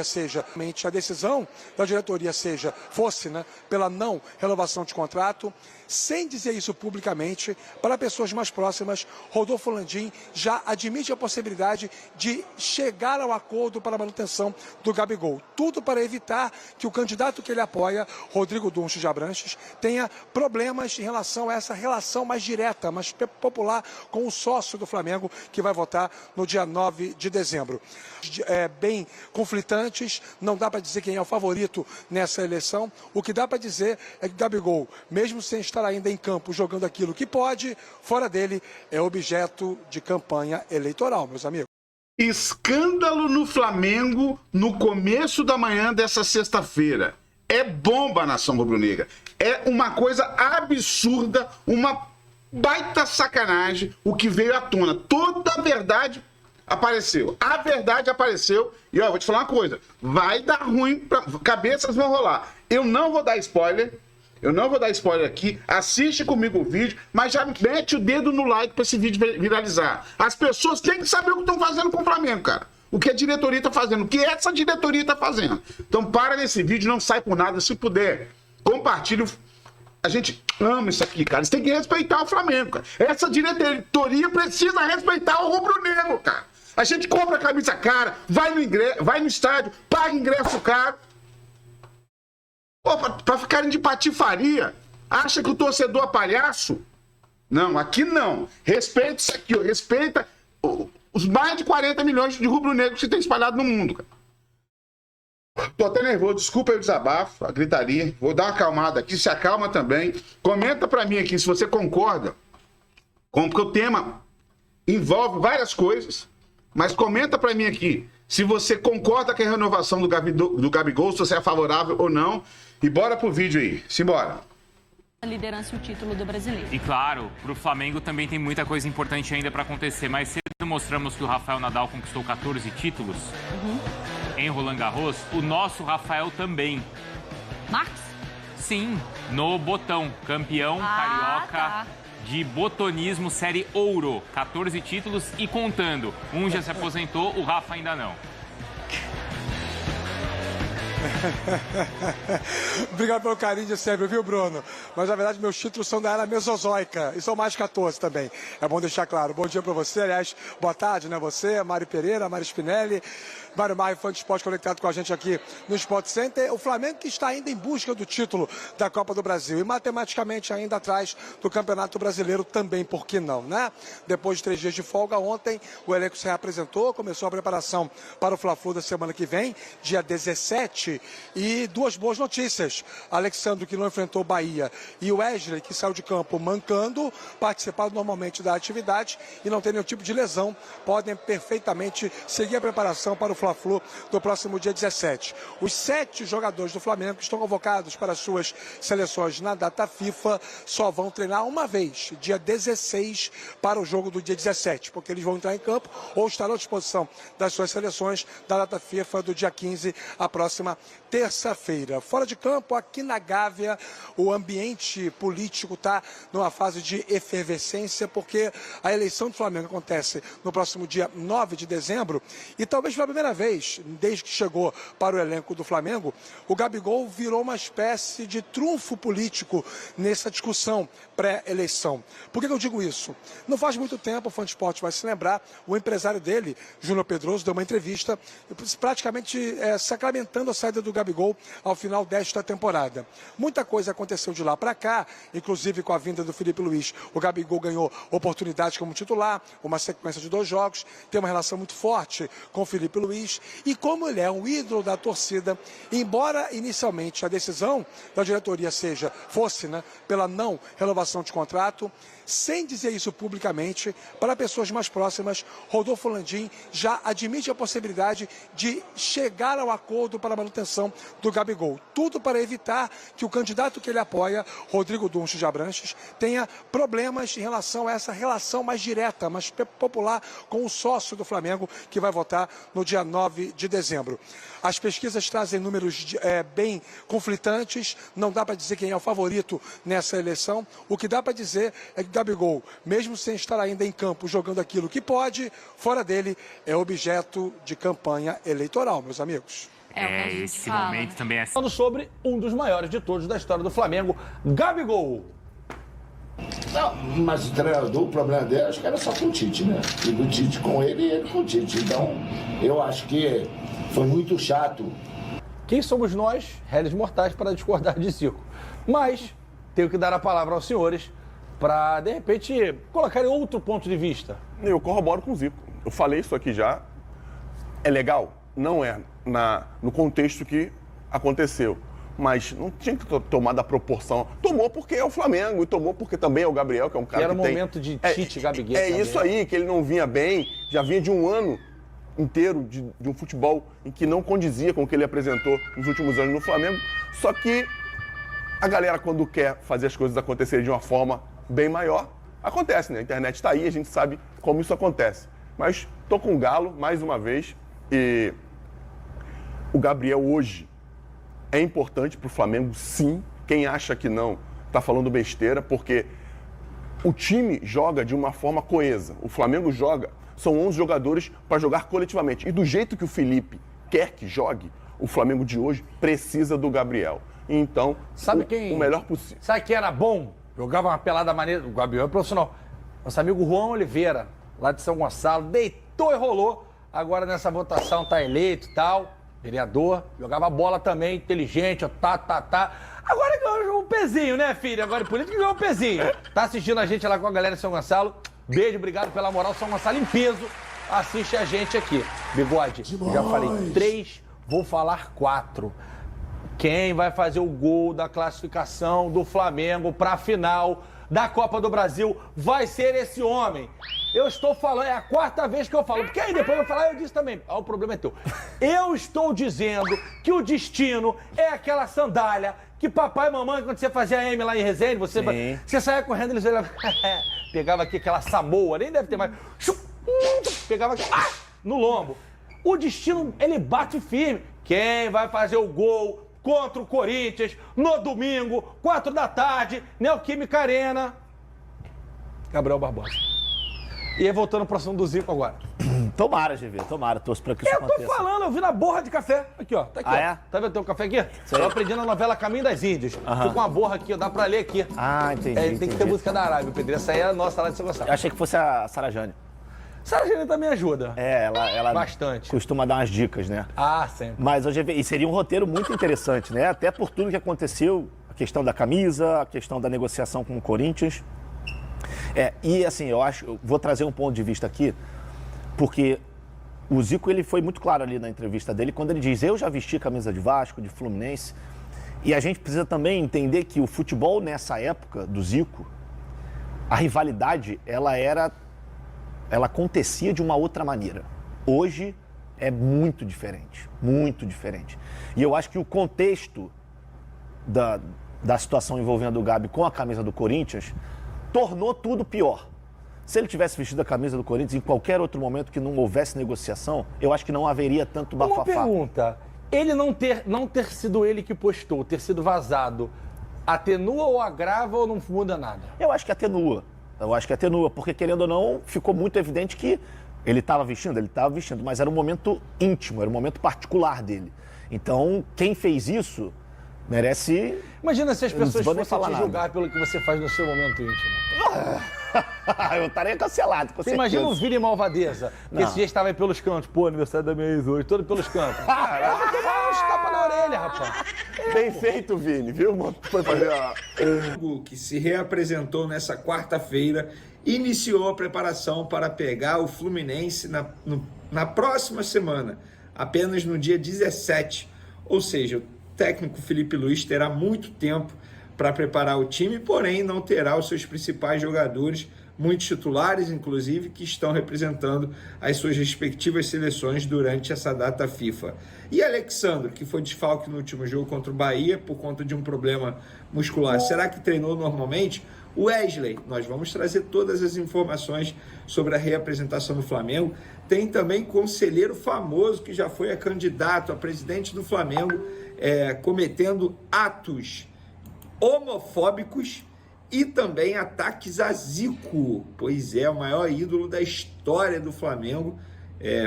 seja a decisão da diretoria fosse pela não renovação de contrato, sem dizer isso publicamente, para pessoas mais próximas, Rodolfo Landim já admite a possibilidade de chegar ao acordo para a manutenção do Gabigol. Tudo para evitar que o candidato que ele apoia, Rodrigo Dunches de Abranches, tenha problemas em relação a essa relação mais direta, mais popular com o sócio do Flamengo, que vai votar no dia 9 de dezembro. Bem conflitantes, não dá para dizer quem é o favorito nessa eleição. O que dá para dizer é que Gabigol, mesmo sem estar ainda em campo jogando aquilo que pode, fora dele é objeto de campanha eleitoral, meus amigos. Escândalo no Flamengo no começo da manhã dessa sexta-feira. É bomba, nação rubro-negra. É uma coisa absurda, uma baita sacanagem o que veio à tona. Toda a verdade apareceu. A verdade apareceu. E ó, vou te falar uma coisa. Vai dar ruim, cabeças vão rolar. Eu não vou dar spoiler. Eu não vou dar spoiler aqui, assiste comigo o vídeo, mas já mete o dedo no like para esse vídeo viralizar. As pessoas têm que saber o que estão fazendo com o Flamengo, cara. O que a diretoria está fazendo, o que essa diretoria está fazendo. Então para nesse vídeo, não sai por nada, se puder, compartilha. A gente ama isso aqui, cara. Você tem que respeitar o Flamengo, cara. Essa diretoria precisa respeitar o rubro-negro, cara. A gente compra a camisa cara, vai no estádio, paga ingresso caro. Pô, pra ficarem de patifaria, acha que o torcedor é palhaço? Não, aqui não. Respeita isso aqui, ó. Respeita os mais de 40 milhões de rubro-negros que tem espalhado no mundo, cara. Tô até nervoso, desculpa aí o desabafo, a gritaria. Vou dar uma acalmada aqui, se acalma também. Comenta pra mim aqui se você concorda, porque o tema envolve várias coisas, mas comenta pra mim aqui se você concorda com a renovação do Gabigol, se você é favorável ou não. E bora pro vídeo aí, simbora. A liderança e o título do Brasileiro. E claro, pro Flamengo também tem muita coisa importante ainda para acontecer. Mais cedo mostramos que o Rafael Nadal conquistou 14 títulos em Roland Garros. O nosso Rafael também. Marques? Sim, no botão. Campeão carioca de botonismo série ouro. 14 títulos e contando. Um já se aposentou, o Rafa ainda não. Obrigado pelo carinho de sempre, viu, Bruno? Mas, na verdade, meus títulos são da era mesozoica e são mais 14 também. É bom deixar claro. Bom dia para você, aliás, boa tarde, né? Você, Mário Pereira, Mário Spinelli, Mário Maio, fã de esporte conectado com a gente aqui no Sport Center. O Flamengo que está ainda em busca do título da Copa do Brasil e matematicamente ainda atrás do Campeonato Brasileiro também, por que não, né? Depois de 3 dias de folga, ontem o elenco se reapresentou, começou a preparação para o Fla-Flu da semana que vem, dia 17. E duas boas notícias. Alexandre, que não enfrentou o Bahia, e o Wesley, que saiu de campo mancando, participaram normalmente da atividade e não tem nenhum tipo de lesão, podem perfeitamente seguir a preparação para o Fla-Flu do próximo dia 17. Os 7 jogadores do Flamengo que estão convocados para as suas seleções na data FIFA só vão treinar uma vez, dia 16, para o jogo do dia 17, porque eles vão entrar em campo ou estarão à disposição das suas seleções da data FIFA do dia 15, a próxima terça-feira. Fora de campo, aqui na Gávea, o ambiente político está numa fase de efervescência, porque a eleição do Flamengo acontece no próximo dia 9 de dezembro e talvez pela primeira vez, desde que chegou para o elenco do Flamengo, o Gabigol virou uma espécie de trunfo político nessa discussão pré-eleição. Por que eu digo isso? Não faz muito tempo, o Fã de Esporte vai se lembrar, o empresário dele, Júnior Pedroso, deu uma entrevista praticamente sacramentando a saída do Gabigol ao final desta temporada. Muita coisa aconteceu de lá para cá, inclusive com a vinda do Felipe Luiz. O Gabigol ganhou oportunidade como titular, uma sequência de 2 jogos, tem uma relação muito forte com o Felipe Luiz e como ele é um ídolo da torcida, embora inicialmente a decisão da diretoria fosse pela não renovação de contrato, sem dizer isso publicamente, para pessoas mais próximas, Rodolfo Landim já admite a possibilidade de chegar ao acordo para a manutenção do Gabigol. Tudo para evitar que o candidato que ele apoia, Rodrigo Dunches de Abranches, tenha problemas em relação a essa relação mais direta, mais popular com o sócio do Flamengo, que vai votar no dia 9 de dezembro. As pesquisas trazem números bem conflitantes, não dá para dizer quem é o favorito nessa eleição. O que dá para dizer é que Gabigol, mesmo sem estar ainda em campo jogando aquilo que pode, fora dele é objeto de campanha eleitoral, meus amigos. É o que a gente esse fala, momento né? também é... Falando sobre um dos maiores de todos da história do Flamengo, Gabigol. Não, mas o treinador, o problema dele, acho que era só com o Tite, né? E do Tite com ele e ele com o Tite. Então, eu acho que foi muito chato. Quem somos nós, réis mortais, para discordar de Zico? Mas tenho que dar a palavra aos senhores para, de repente, colocarem outro ponto de vista. Eu corroboro com o Zico. Eu falei isso aqui já. É legal? Não é no contexto que aconteceu. Mas não tinha que tomar da proporção. Tomou porque é o Flamengo e tomou porque também é o Gabriel, que é um cara Era que um tem... momento de Tite, Gabigol. É isso aí, que ele não vinha bem. Já vinha de um ano inteiro de um futebol em que não condizia com o que ele apresentou nos últimos anos no Flamengo. Só que a galera, quando quer fazer as coisas acontecerem de uma forma bem maior, acontece, né? A internet está aí, a gente sabe como isso acontece. Mas tô com o Galo, mais uma vez, e o Gabriel hoje é importante para o Flamengo, sim. Quem acha que não está falando besteira, porque o time joga de uma forma coesa. O Flamengo joga, são 11 jogadores para jogar coletivamente. E do jeito que o Felipe quer que jogue, o Flamengo de hoje precisa do Gabriel. Então, Sabe o melhor possível. Sabe quem era bom? Jogava uma pelada maneira. O Gabriel é profissional. Nosso amigo Juan Oliveira, lá de São Gonçalo, deitou e rolou. Agora nessa votação tá eleito e tal. Vereador. Jogava bola também, inteligente, ó, tá. Agora ganhou um pezinho, né, filho? Agora por isso que ganhou um pezinho. Tá assistindo a gente lá com a galera de São Gonçalo. Beijo, obrigado pela moral. São Gonçalo em peso. Assiste a gente aqui. Bigode, já falei 3, vou falar 4. Quem vai fazer o gol da classificação do Flamengo para a final da Copa do Brasil vai ser esse homem. Eu estou falando, é a 4ª vez que eu falo, porque aí depois eu vou falar, eu disse também, o problema é teu. Eu estou dizendo que o destino é aquela sandália que papai e mamãe, quando você fazia M lá em Resende, você saia correndo, eles olhavam, pegava aqui aquela Samoa, nem deve ter mais, pegava aqui, no lombo. O destino, ele bate firme. Quem vai fazer o gol contra o Corinthians no domingo, 4 da tarde, Neoquímica Arena? Gabriel Barbosa. E aí, voltando pro assunto do Zico agora. Tomara, GV, tomara, torço pra que isso aconteça. Eu tô falando, eu vi na borra de café. Aqui, ó, tá aqui, ó. É? Tá vendo teu café aqui? Eu aprendi na novela Caminho das Índias. Fica com uma borra aqui, ó, dá pra ler aqui. Entendi. Tem que ter música da Arábia, Pedro. Essa aí é a nossa lá de São Gonçalo. Eu achei que fosse a Sara Jane. Sara Jane também ajuda. Ela bastante. Costuma dar umas dicas, né? Sempre. Mas hoje e seria um roteiro muito interessante, né? Até por tudo que aconteceu, a questão da camisa, a questão da negociação com o Corinthians. E assim, eu vou trazer um ponto de vista aqui, porque o Zico, ele foi muito claro ali na entrevista dele, quando ele diz, eu já vesti camisa de Vasco, de Fluminense, e a gente precisa também entender que o futebol nessa época do Zico, a rivalidade, ela acontecia de uma outra maneira. Hoje é muito diferente, muito diferente. E eu acho que o contexto da situação envolvendo o Gabi com a camisa do Corinthians tornou tudo pior. Se ele tivesse vestido a camisa do Corinthians em qualquer outro momento que não houvesse negociação, eu acho que não haveria tanto bafafá. Uma pergunta, ele não ter sido ele que postou, ter sido vazado, atenua ou agrava ou não muda nada? Eu acho que atenua. Porque, querendo ou não, ficou muito evidente que ele estava vestindo, mas era um momento íntimo, era um momento particular dele. Então, quem fez isso merece... Imagina se as pessoas fossem te julgar nada. pelo que você faz no seu momento íntimo. Eu estaria cancelado, com Você certeza. imagina o Vini Malvadeza, que esse dia estava aí pelos cantos. Pô, aniversário da minha ex hoje, todo pelos cantos. Vai tomar uns tapas na orelha, rapaz. Bem feito, Vini, viu? Foi fazer Que se reapresentou nessa quarta-feira, iniciou a preparação para pegar o Fluminense na próxima semana, apenas no dia 17. Ou seja, o técnico Felipe Luiz terá muito tempo para preparar o time, porém não terá os seus principais jogadores, muitos titulares, inclusive, que estão representando as suas respectivas seleções durante essa data FIFA. E Alexandre, que foi desfalque no último jogo contra o Bahia por conta de um problema muscular, será que treinou normalmente? Wesley, nós vamos trazer todas as informações sobre a reapresentação do Flamengo. Tem também conselheiro famoso que já foi candidato a presidente do Flamengo, cometendo atos homofóbicos e também ataques a Zico. Pois é, o maior ídolo da história do Flamengo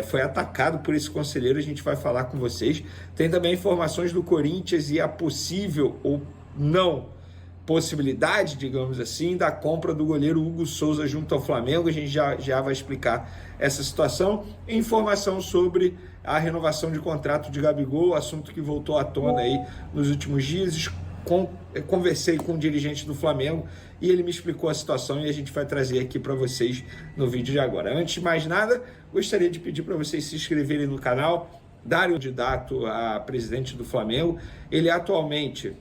foi atacado por esse conselheiro, a gente vai falar com vocês. Tem também informações do Corinthians e a possível ou não possibilidade, digamos assim, da compra do goleiro Hugo Souza junto ao Flamengo. A gente já vai explicar essa situação. Informação sobre a renovação de contrato de Gabigol, assunto que voltou à tona aí nos últimos dias. Conversei com o dirigente do Flamengo e ele me explicou a situação e a gente vai trazer aqui para vocês no vídeo de agora. Antes de mais nada, gostaria de pedir para vocês se inscreverem no canal, darem o candidato a presidente do Flamengo. Ele atualmente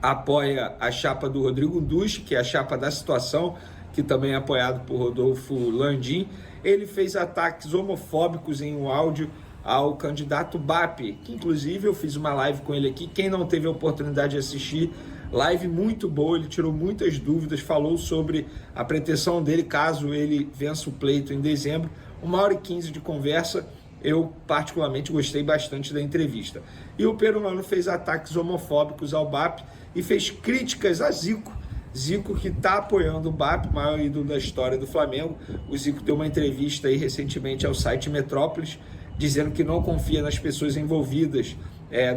apoia a chapa do Rodrigo Dusch, que é a chapa da situação, que também é apoiado por Rodolfo Landim. Ele fez ataques homofóbicos em um áudio ao candidato BAP, que inclusive eu fiz uma live com ele aqui. Quem não teve a oportunidade de assistir, live muito boa, ele tirou muitas dúvidas, falou sobre a pretensão dele caso ele vença o pleito em dezembro. 1h15 de conversa, eu particularmente gostei bastante da entrevista. E o peruano fez ataques homofóbicos ao BAP e fez críticas a Zico. Zico, que está apoiando o BAP, o maior ídolo da história do Flamengo. O Zico deu uma entrevista aí recentemente ao site Metrópolis, dizendo que não confia nas pessoas envolvidas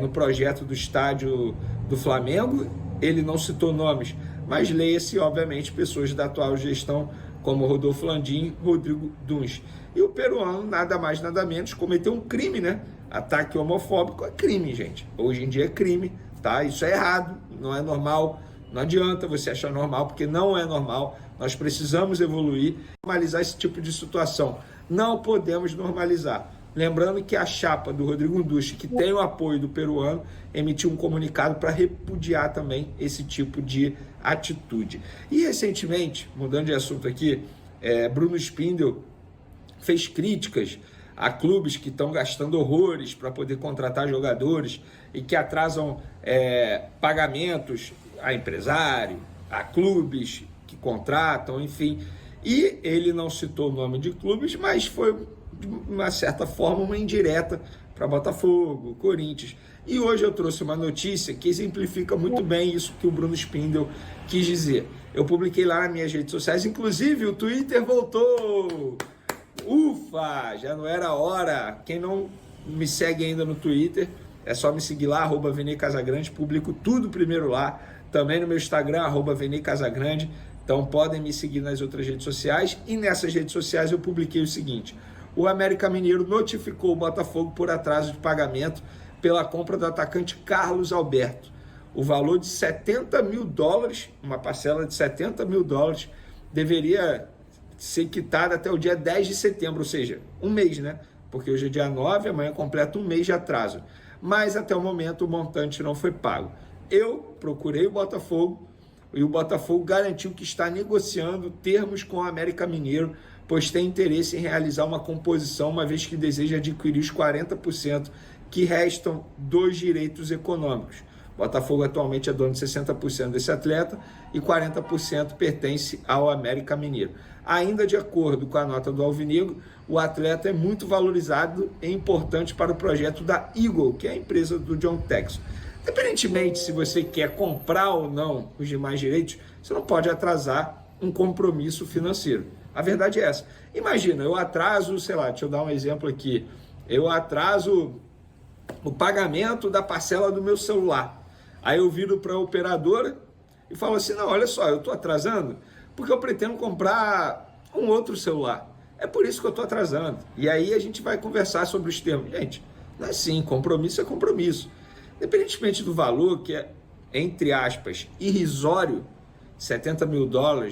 no projeto do estádio do Flamengo. Ele não citou nomes, mas leia-se, obviamente, pessoas da atual gestão, como Rodolfo Landim, Rodrigo Duns. E o peruano, nada mais, nada menos, cometeu um crime, né? Ataque homofóbico é crime, gente. Hoje em dia é crime, tá? Isso é errado, não é normal. Não adianta você achar normal, porque não é normal. Nós precisamos evoluir, normalizar esse tipo de situação. Não podemos normalizar. Lembrando que a chapa do Rodrigo Dusch, que tem o apoio do peruano, emitiu um comunicado para repudiar também esse tipo de atitude. E recentemente, mudando de assunto aqui, Bruno Spindel fez críticas a clubes que estão gastando horrores para poder contratar jogadores e que atrasam pagamentos a empresário, a clubes que contratam, enfim. E ele não citou o nome de clubes, mas foi, de uma certa forma, uma indireta para Botafogo, Corinthians. E hoje eu trouxe uma notícia que exemplifica muito bem isso que o Bruno Spindel quis dizer. Eu publiquei lá nas minhas redes sociais, inclusive o Twitter voltou! Ufa! Já não era hora. Quem não me segue ainda no Twitter, é só me seguir lá, @VeneiCasagrande, publico tudo primeiro lá. Também no meu Instagram, @VeneiCasagrande. Então podem me seguir nas outras redes sociais. E nessas redes sociais eu publiquei o seguinte: o América Mineiro notificou o Botafogo por atraso de pagamento pela compra do atacante Carlos Alberto. O valor de $70 mil, uma parcela de $70 mil, deveria ser quitada até o dia 10 de setembro, ou seja, um mês, né? Porque hoje é dia 9, amanhã completa um mês de atraso. Mas até o momento o montante não foi pago. Eu procurei o Botafogo e o Botafogo garantiu que está negociando termos com o América Mineiro, pois tem interesse em realizar uma composição, uma vez que deseja adquirir os 40% que restam dos direitos econômicos. O Botafogo atualmente é dono de 60% desse atleta e 40% pertence ao América Mineiro. Ainda de acordo com a nota do Alvinegro, o atleta é muito valorizado e importante para o projeto da Eagle, que é a empresa do John Textor. Independentemente se você quer comprar ou não os demais direitos, você não pode atrasar um compromisso financeiro. A verdade é essa. Imagina, eu atraso, sei lá, deixa eu dar um exemplo aqui. Eu atraso o pagamento da parcela do meu celular. Aí eu viro para a operadora e falo assim: não, olha só, eu estou atrasando porque eu pretendo comprar um outro celular. É por isso que eu estou atrasando. E aí a gente vai conversar sobre os termos. Gente, não é assim, compromisso é compromisso. Independentemente do valor, que é, entre aspas, irrisório, $70 mil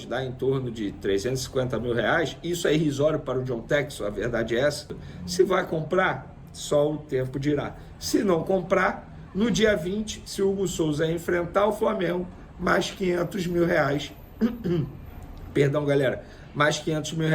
dá em torno de $350 mil, isso é irrisório para o John Textor, a verdade é essa. Se vai comprar, só o tempo dirá. Se não comprar, no dia 20, se o Hugo Souza enfrentar o Flamengo, mais $500 mil. Perdão, galera. Mais $500 mil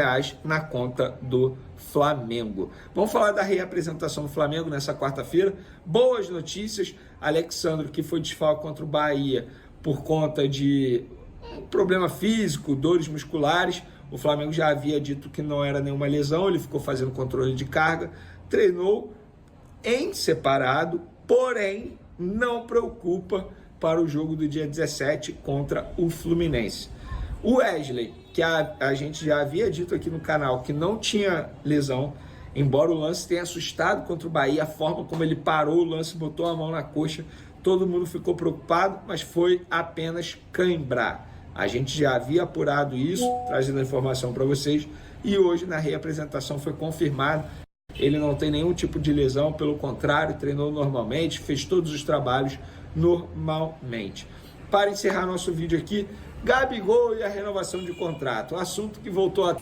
na conta do Flamengo. Vamos falar da reapresentação do Flamengo nessa quarta-feira. Boas notícias. Alexandro, que foi desfalque contra o Bahia por conta de um problema físico, dores musculares. O Flamengo já havia dito que não era nenhuma lesão, ele ficou fazendo controle de carga, treinou em separado, porém não preocupa para o jogo do dia 17 contra o Fluminense. O Wesley, que a gente já havia dito aqui no canal que não tinha lesão, Embora o lance tenha assustado contra o Bahia, a forma como ele parou o lance, botou a mão na coxa, todo mundo ficou preocupado, mas foi apenas cãibrar. A gente já havia apurado isso, trazendo a informação para vocês, e hoje na reapresentação foi confirmado. Ele não tem nenhum tipo de lesão, pelo contrário, treinou normalmente, fez todos os trabalhos normalmente. Para encerrar nosso vídeo aqui, Gabigol e a renovação de contrato, assunto que voltou a...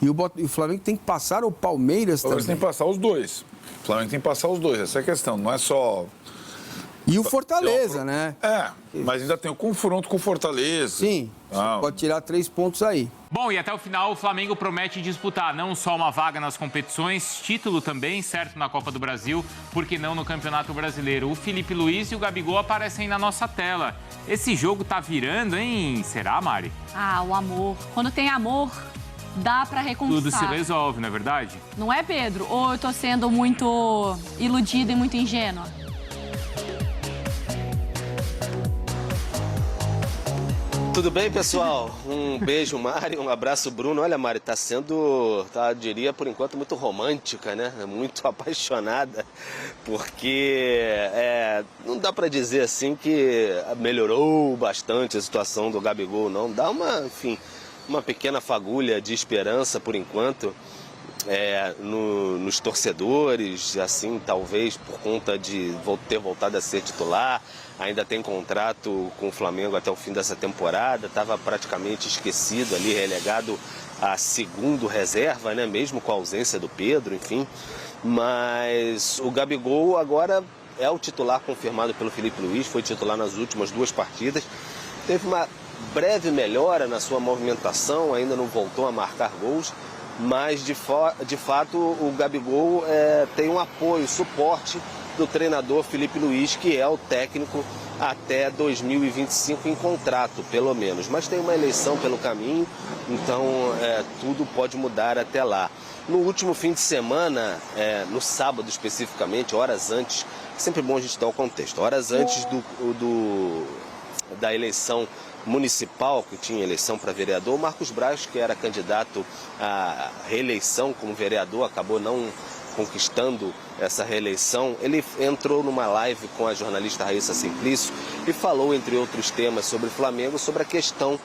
E o Flamengo tem que passar o Palmeiras também. Tem que passar os dois. O Flamengo tem que passar os dois, essa é a questão, não é só... E o Fortaleza, né? Mas ainda tem o confronto com o Fortaleza. Sim, pode tirar 3 pontos aí. Bom, e até o final o Flamengo promete disputar não só uma vaga nas competições, título também, certo, na Copa do Brasil, por que não no Campeonato Brasileiro. O Felipe Luiz e o Gabigol aparecem na nossa tela. Esse jogo tá virando, hein? Será, Mari? Ah, o amor. Quando tem amor, dá pra reconquistar. Tudo se resolve, não é verdade? Não é, Pedro? Ou eu tô sendo muito iludida e muito ingênua? Tudo bem, pessoal? Um beijo, Mari, um abraço, Bruno. Olha, Mari, tá sendo, diria, por enquanto, muito romântica, né? Muito apaixonada, porque não dá pra dizer assim que melhorou bastante a situação do Gabigol, não. Dá uma pequena fagulha de esperança, por enquanto, nos torcedores, assim, talvez por conta de ter voltado a ser titular. Ainda tem contrato com o Flamengo até o fim dessa temporada, estava praticamente esquecido ali, relegado a segundo reserva, né? Mesmo com a ausência do Pedro, enfim. Mas o Gabigol agora é o titular confirmado pelo Felipe Luiz, foi titular nas últimas 2 partidas. Teve uma breve melhora na sua movimentação, ainda não voltou a marcar gols, mas de fato o Gabigol tem um apoio, suporte do treinador Felipe Luiz, que é o técnico até 2025 em contrato, pelo menos. Mas tem uma eleição pelo caminho, então tudo pode mudar até lá. No último fim de semana, no sábado especificamente, horas antes, é sempre bom a gente dar o contexto, horas antes da eleição municipal, que tinha eleição para vereador, o Marcos Braz, que era candidato à reeleição como vereador, acabou não conquistando essa reeleição, ele entrou numa live com a jornalista Raíssa Simplício e falou, entre outros temas, sobre o Flamengo, sobre a questão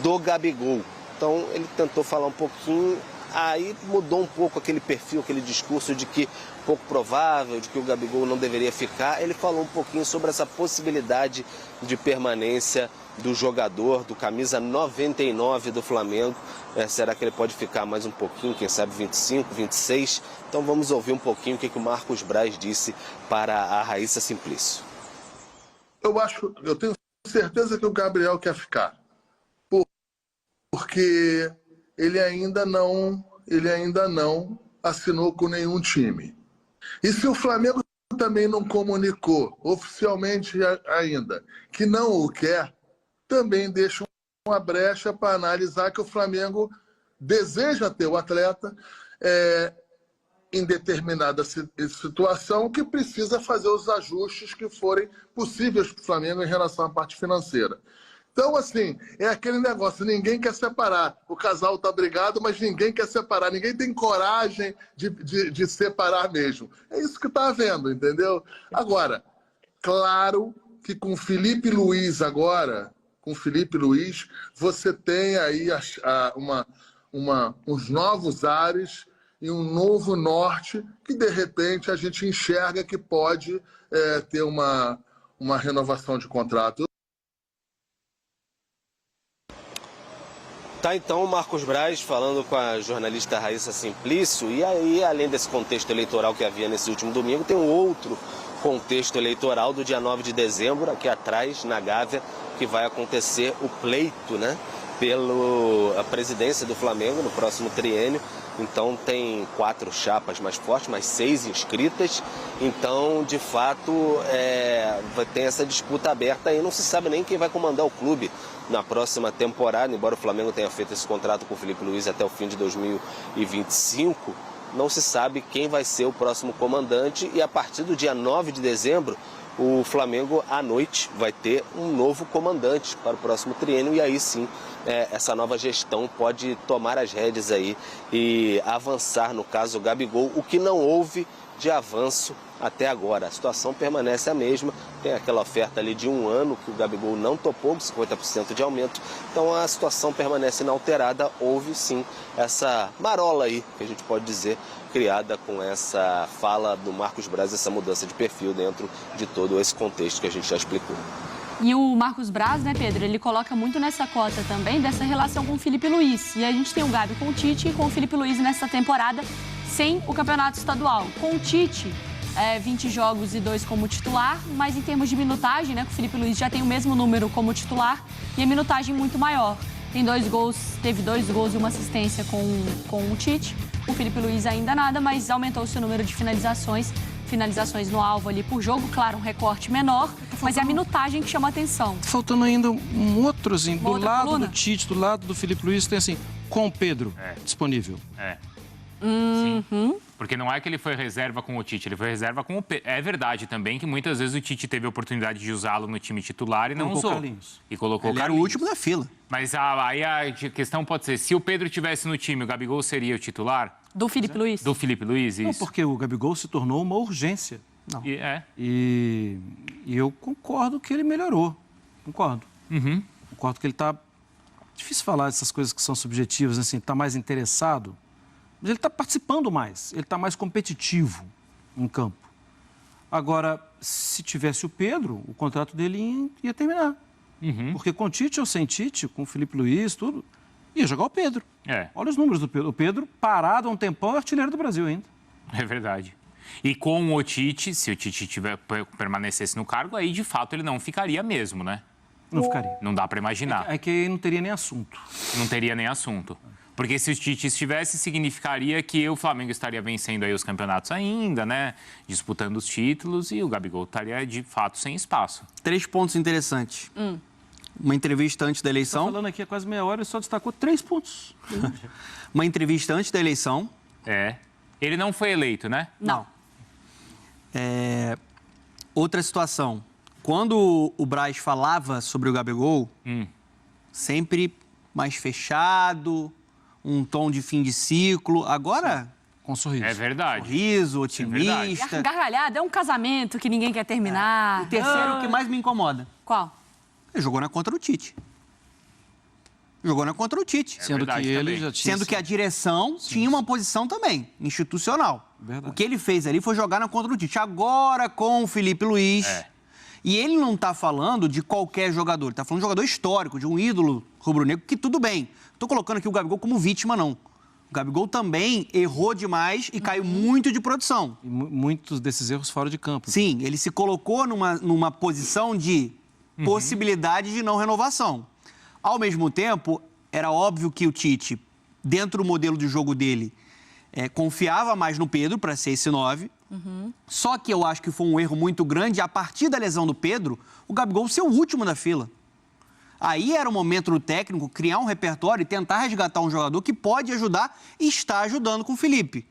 do Gabigol. Então ele tentou falar um pouquinho, aí mudou um pouco aquele perfil, aquele discurso de que pouco provável, de que o Gabigol não deveria ficar. Ele falou um pouquinho sobre essa possibilidade de permanência do jogador, do camisa 99 do Flamengo. Será que ele pode ficar mais um pouquinho, quem sabe 25, 26? Então vamos ouvir um pouquinho o que o Marcos Braz disse para a Raíssa Simplício. Eu tenho certeza que o Gabriel quer ficar, porque ele ainda não assinou com nenhum time. E se o Flamengo também não comunicou oficialmente ainda que não o quer, também deixa uma brecha para analisar que o Flamengo deseja ter o atleta em determinada situação, que precisa fazer os ajustes que forem possíveis para o Flamengo em relação à parte financeira. Então, assim, é aquele negócio, ninguém quer separar. O casal está brigado, mas ninguém quer separar. Ninguém tem coragem de separar mesmo. É isso que está havendo, entendeu? Agora, claro que com o Felipe Luiz agora, você tem aí uns novos ares e um novo norte que, de repente, a gente enxerga que pode ter uma renovação de contrato. Tá, então, o Marcos Braz falando com a jornalista Raíssa Simplício. E aí, além desse contexto eleitoral que havia nesse último domingo, tem um outro contexto eleitoral do dia 9 de dezembro, aqui atrás, na Gávea, que vai acontecer o pleito, né, pela presidência do Flamengo no próximo triênio. Então tem 4 chapas mais fortes, mais 6 inscritas. Então, de fato, tem essa disputa aberta aí. Não se sabe nem quem vai comandar o clube na próxima temporada, embora o Flamengo tenha feito esse contrato com o Felipe Luiz até o fim de 2025. não se sabe quem vai ser o próximo comandante e a partir do dia 9 de dezembro, o Flamengo, à noite, vai ter um novo comandante para o próximo triênio e aí sim, essa nova gestão pode tomar as rédeas aí e avançar, no caso, o Gabigol, o que não houve de avanço até agora. A situação permanece a mesma, tem aquela oferta ali de 1 ano que o Gabigol não topou, com 50% de aumento, então a situação permanece inalterada. Houve sim essa marola aí, que a gente pode dizer, criada com essa fala do Marcos Braz, essa mudança de perfil dentro de todo esse contexto que a gente já explicou. E o Marcos Braz, né, Pedro, ele coloca muito nessa cota também dessa relação com o Felipe Luiz. E a gente tem o Gabi com o Tite e com o Felipe Luiz nessa temporada sem o campeonato estadual. Com o Tite, 20 jogos e 2 como titular, mas em termos de minutagem, né, que o Felipe Luiz já tem o mesmo número como titular e a minutagem muito maior. Tem 2 gols, teve 2 gols e uma assistência com o Tite. O Felipe Luiz ainda nada, mas aumentou o seu número de finalizações no alvo ali por jogo. Claro, um recorte menor, mas é a minutagem que chama a atenção. Faltando ainda um outro, assim, Uma do outra lado coluna? do Tite, do lado do Felipe Luiz, tem assim, com o Pedro disponível. Uhum. Porque não é que ele foi reserva com o Tite, ele foi reserva com o Pedro. É verdade também que muitas vezes o Tite teve a oportunidade de usá-lo no time titular e não Colocou usou. Carlinhos. E colocou Ele era o Carlinhos. último da fila. Mas aí a questão pode ser, se o Pedro estivesse no time, o Gabigol seria o titular? Do Felipe Luiz? Do Felipe Luiz, isso. Não, porque o Gabigol se tornou uma urgência. Não. E eu concordo que ele melhorou. Concordo. Concordo que ele está... Difícil falar dessas coisas que são subjetivas, assim, está mais interessado. Mas ele está participando mais, ele está mais competitivo em campo. Agora, se tivesse o Pedro, o contrato dele ia terminar. Porque com Tite ou sem Tite, com o Felipe Luiz, tudo, ia jogar o Pedro. Olha os números do Pedro. O Pedro, parado há um tempão, é artilheiro do Brasil ainda. É verdade. E com o Tite, se o Tite permanecesse no cargo, aí de fato ele não ficaria mesmo, né? Não ficaria. Não dá para imaginar. É que aí não teria nem assunto. Não teria nem assunto. Porque se o Tite estivesse, significaria que o Flamengo estaria vencendo aí os campeonatos ainda, né? Disputando os títulos e o Gabigol estaria, de fato, sem espaço. 3 pontos interessantes. Uma entrevista antes da eleição. Falando aqui há quase meia hora, ele só destacou 3 pontos. Uma entrevista antes da eleição. Ele não foi eleito, né? Não. Outra situação. Quando o Braz falava sobre o Gabigol, sempre mais fechado, um tom de fim de ciclo. Agora, com sorriso. É verdade. Sorriso, otimista. E gargalhada, é um casamento que ninguém quer terminar. O terceiro que mais me incomoda. Qual? Ele jogou na contra do Tite. Jogou na contra do Tite. Sendo que ele já tinha... Sendo que a direção tinha uma posição também, institucional. Verdade. O que ele fez ali foi jogar na contra do Tite. Agora com o Felipe Luiz. E ele não está falando de qualquer jogador. Ele está falando de um jogador histórico, de um ídolo rubro-negro, que tudo bem. Estou colocando aqui o Gabigol como vítima, não. O Gabigol também errou demais e caiu muito de produção. E muitos desses erros fora de campo. Sim, ele se colocou numa posição de possibilidade de não renovação. Ao mesmo tempo, era óbvio que o Tite, dentro do modelo de jogo dele, confiava mais no Pedro para ser esse 9. Só que eu acho que foi um erro muito grande, a partir da lesão do Pedro, o Gabigol ser o último da fila. Aí era o momento do técnico criar um repertório e tentar resgatar um jogador que pode ajudar e está ajudando com o Felipe.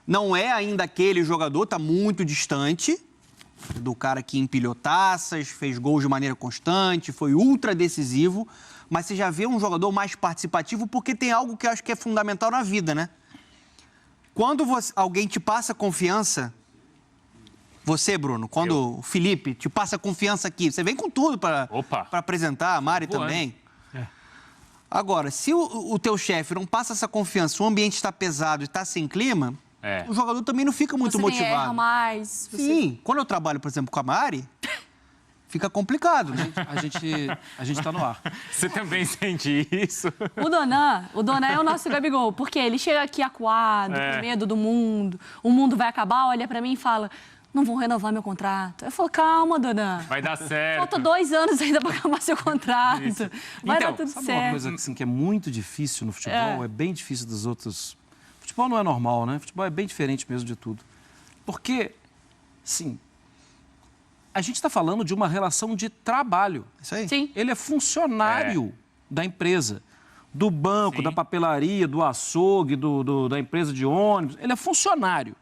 Não é ainda aquele jogador, está muito distante do cara que empilhou taças, fez gols de maneira constante, foi ultra decisivo, mas você já vê um jogador mais participativo porque tem algo que eu acho que é fundamental na vida, né? Quando alguém te passa confiança, você, Bruno, quando o Felipe te passa confiança aqui, você vem com tudo para apresentar, a Mari também. Agora, se o teu chefe não passa essa confiança, o ambiente está pesado e está sem clima, o jogador também não fica muito motivado. Você erra mais. Sim, quando eu trabalho, por exemplo, com a Mari, fica complicado, né? A gente tá no ar. Você também sente isso? O Donan é o nosso Gabigol, porque ele chega aqui acuado, com medo do mundo, o mundo vai acabar, olha pra mim e fala, não vão renovar meu contrato. Eu falo, calma, Donan. Vai dar certo. Falta 2 anos ainda pra acabar seu contrato. Isso. Vai então, dar tudo sabe certo. uma coisa assim, que é muito difícil no futebol, é bem difícil dos outros... Futebol não é normal, né? Futebol é bem diferente mesmo de tudo. Porque, sim, a gente está falando de uma relação de trabalho. Isso aí. Sim. Ele é funcionário da empresa. do banco, Sim. da papelaria, do açougue, da empresa de ônibus. Ele é funcionário.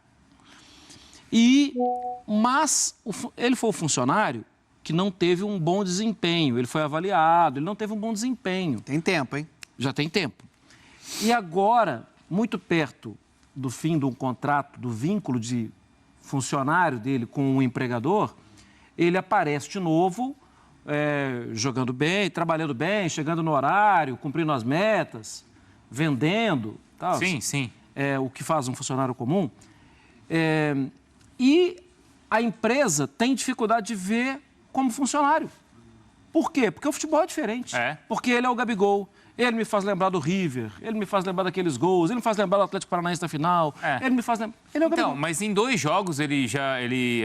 Mas ele foi o funcionário que não teve um bom desempenho. Ele foi avaliado, ele não teve um bom desempenho. Tem tempo, hein? Já tem tempo. E agora, muito perto do fim do contrato, do vínculo de funcionário dele com o empregador, ele aparece de novo, jogando bem, trabalhando bem, chegando no horário, cumprindo as metas, vendendo. Tal, Sim, sim. O que faz um funcionário comum. E a empresa tem dificuldade de ver como funcionário. Por quê? Porque o futebol é diferente. Porque ele é o Gabigol. Ele me faz lembrar do River, ele me faz lembrar daqueles gols, ele me faz lembrar do Atlético Paranaense na final, ele me faz lembrar... Ele é o Gabigol. Então, mas em 2 jogos a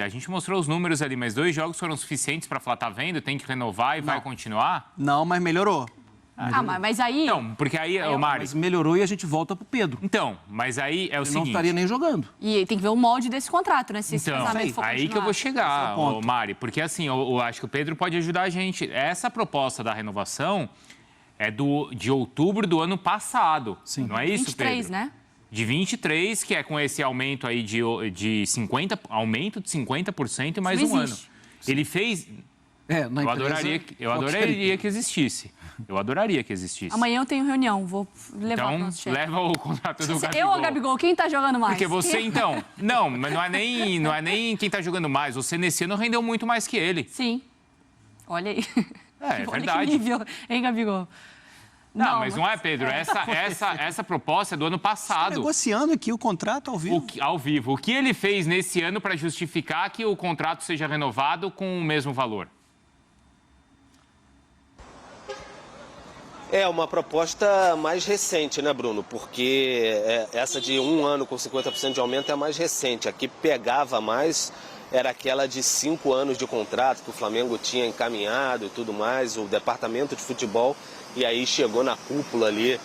gente mostrou os números ali, mas 2 jogos foram suficientes para falar, tá vendo, tem que renovar e vai continuar? Não, mas melhorou. Mas aí... Não, porque aí, Mário... Mas melhorou e a gente volta pro Pedro. Então, mas aí é o ele seguinte... não estaria nem jogando. E tem que ver o molde desse contrato, né? Se esse Então, casamento for aí continuar. que eu vou chegar, Mari, porque assim, eu acho que o Pedro pode ajudar a gente. Essa proposta da renovação é de outubro do ano passado. Sim. Não é isso, 23, Pedro? né? De 23, que é com esse aumento aí de 50%, aumento de 50% e mais um ano. Ele fez... Eu adoraria que existisse. Eu adoraria que existisse. Amanhã eu tenho reunião, vou levar o nosso chefe. Leva o contrato do Gabigol. Eu ou o Gabigol, quem tá jogando mais? Porque você, então... Não, mas não é nem quem tá jogando mais. Você, nesse ano, rendeu muito mais que ele. Sim. Olha aí. É Olha verdade. Que nível, hein, Gabigol? Não, mas não é, Pedro. Essa proposta é do ano passado. Estou negociando aqui o contrato ao vivo. Ao vivo. O que ele fez nesse ano para justificar que o contrato seja renovado com o mesmo valor? É uma proposta mais recente, né, Bruno? Porque essa de 1 ano com 50% de aumento é mais recente. A que pegava mais era aquela de 5 anos de contrato que o Flamengo tinha encaminhado e tudo mais, o departamento de futebol, e aí chegou na cúpula ali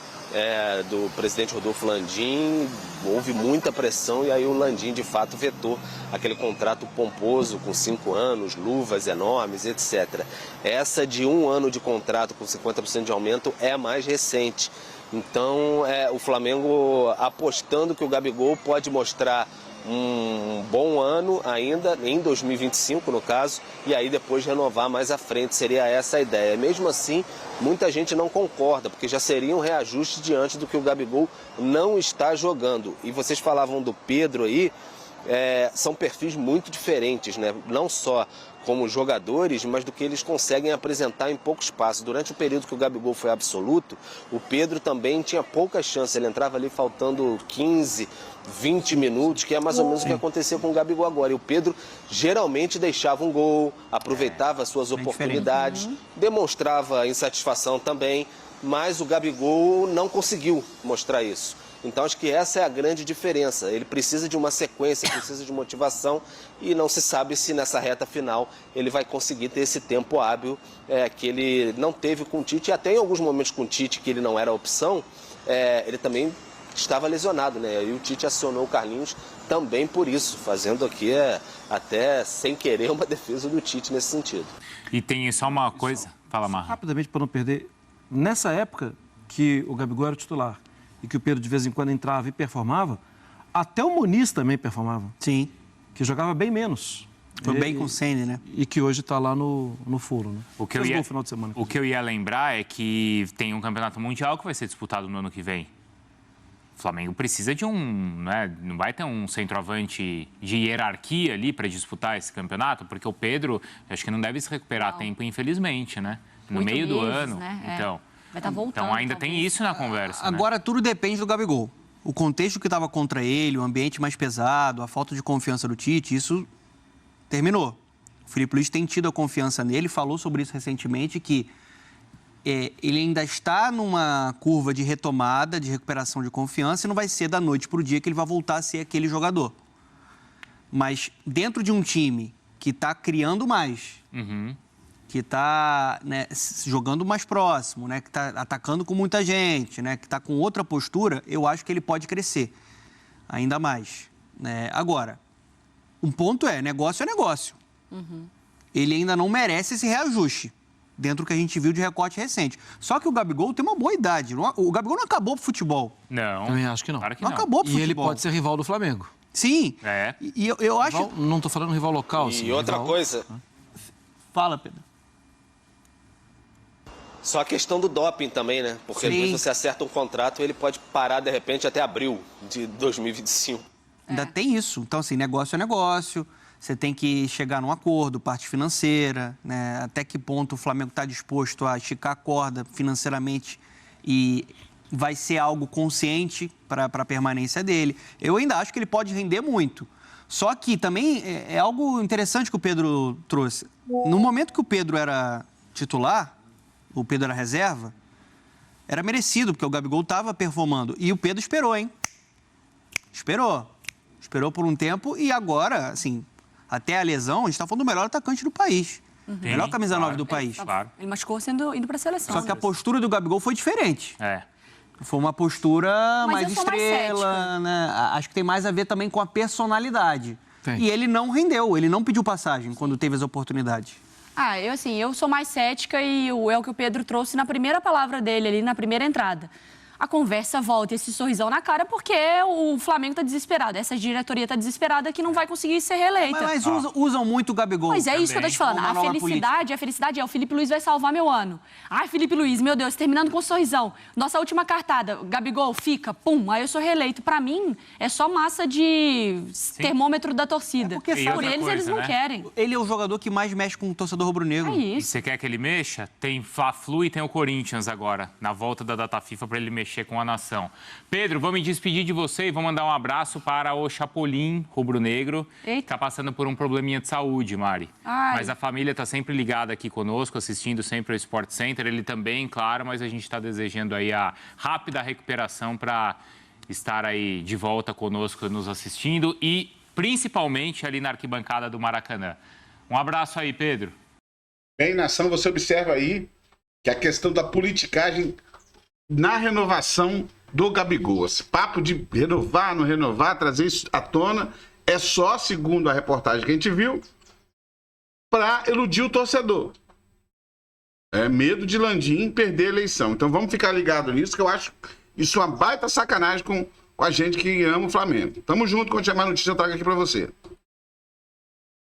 do presidente Rodolfo Landim, houve muita pressão e aí o Landim de fato vetou aquele contrato pomposo com 5 anos, luvas enormes, etc. Essa de 1 ano de contrato com 50% de aumento é mais recente. Então o Flamengo apostando que o Gabigol pode mostrar um bom ano ainda, em 2025 no caso, e aí depois renovar mais à frente, seria essa a ideia. Mesmo assim, muita gente não concorda, porque já seria um reajuste diante do que o Gabigol não está jogando. E vocês falavam do Pedro aí, são perfis muito diferentes, né? Não só como jogadores, mas do que eles conseguem apresentar em pouco espaço. Durante o período que o Gabigol foi absoluto, o Pedro também tinha poucas chances, ele entrava ali faltando 15, 20 minutos, que é mais ou menos o que aconteceu com o Gabigol agora. E o Pedro geralmente deixava um gol, aproveitava as suas oportunidades, demonstrava insatisfação também, mas o Gabigol não conseguiu mostrar isso. Então acho que essa é a grande diferença. Ele precisa de uma sequência, precisa de motivação e não se sabe se nessa reta final ele vai conseguir ter esse tempo hábil que ele não teve com o Tite. E até em alguns momentos com o Tite, que ele não era opção, ele também estava lesionado, né? E o Tite acionou o Carlinhos também por isso, fazendo aqui até sem querer uma defesa do Tite nesse sentido. E tem só uma coisa... Fala, Marra. Rapidamente, para não perder. Nessa época que o Gabigol era o titular e que o Pedro de vez em quando entrava e performava, até o Muniz também performava. Sim. Que jogava bem menos. Foi bem com o Ceni, né? E que hoje está lá no furo, né? O que eu ia lembrar é que tem um campeonato mundial que vai ser disputado no ano que vem. O Flamengo precisa de não vai ter um centroavante de hierarquia ali para disputar esse campeonato, porque o Pedro, acho que não deve se recuperar a tempo, infelizmente, né? No meio do ano. Né? Então, vai estar voltando. Então ainda tem isso na conversa. Agora tudo depende do Gabigol. O contexto que estava contra ele, o ambiente mais pesado, a falta de confiança do Tite, isso terminou. O Filipe Luís tem tido a confiança nele, falou sobre isso recentemente, que ele ainda está numa curva de retomada, de recuperação de confiança, e não vai ser da noite para o dia que ele vai voltar a ser aquele jogador. Mas dentro de um time que está criando mais, que está jogando mais próximo, né, que está atacando com muita gente, né, que está com outra postura, eu acho que ele pode crescer ainda mais. Agora, um ponto negócio é negócio. Ele ainda não merece esse reajuste. dentro do que a gente viu de recorte recente. Só que o Gabigol tem uma boa idade. O Gabigol não acabou pro futebol. Não. Também acho que não. Claro que Não acabou pro E futebol. ele pode ser rival do Flamengo. Sim. É. E eu acho... Rival, não tô falando rival local. E assim, outra rival... coisa, Fala, Pedro. só a questão do doping também, né? Porque às Sim. vezes você acerta um contrato e ele pode parar de repente até abril de 2025. Ainda tem isso. Então, assim, negócio é negócio. Você tem que chegar num acordo, parte financeira, né? Até que ponto o Flamengo está disposto a esticar a corda financeiramente e vai ser algo consciente para a permanência dele. Eu ainda acho que ele pode render muito. Só que também é algo interessante que o Pedro trouxe. No momento que o Pedro era titular, o Pedro era reserva, era merecido, porque o Gabigol estava performando. E o Pedro esperou, hein? Esperou por um tempo e agora, assim, até a lesão, a gente está falando do melhor atacante do país. Melhor camisa 9 do país. Claro. Ele machucou indo para a seleção. Só que a postura do Gabigol foi diferente. É. Foi uma postura Mas mais eu sou mais estrela, cética. né? Acho que tem mais a ver também com a personalidade. Tem. E ele não rendeu, ele não pediu passagem quando teve as oportunidades. Eu sou mais cética e é o que o Pedro trouxe na primeira palavra dele ali, na primeira entrada. A conversa volta, esse sorrisão na cara, porque o Flamengo tá desesperado. Essa diretoria tá desesperada que não vai conseguir ser reeleita. Mas usam muito o Gabigol. Pois é, isso que eu tô te falando. Como A manobra felicidade é o Felipe Luiz vai salvar meu ano. Ai, Felipe Luiz, meu Deus, terminando com um sorrisão. Nossa última cartada, Gabigol, fica, pum, aí eu sou reeleito. Pra mim, é só massa de termômetro da torcida. porque E por outra eles, coisa, eles não né? querem. Ele é o jogador que mais mexe com o torcedor rubro-negro. É E isso. você quer que ele mexa? Tem Fla-Flu e tem o Corinthians agora, na volta da data FIFA, para ele mexer com a nação. Pedro, vou me despedir de você e vou mandar um abraço para o Chapolin rubro-negro, que está passando por um probleminha de saúde, Mari. Ai. Mas a família está sempre ligada aqui conosco, assistindo sempre ao Sport Center. Ele também, claro, mas a gente está desejando aí a rápida recuperação para estar aí de volta conosco, nos assistindo e principalmente ali na arquibancada do Maracanã. Um abraço aí, Pedro. Bem, nação, você observa aí que a questão da politicagem na renovação do Gabigol. Esse papo de renovar, não renovar, trazer isso à tona, é só, segundo a reportagem que a gente viu, para iludir o torcedor. É medo de Landim perder a eleição. Então vamos ficar ligados nisso, que eu acho isso uma baita sacanagem com a gente que ama o Flamengo. Tamo junto, quando tiver mais notícia eu trago aqui para você.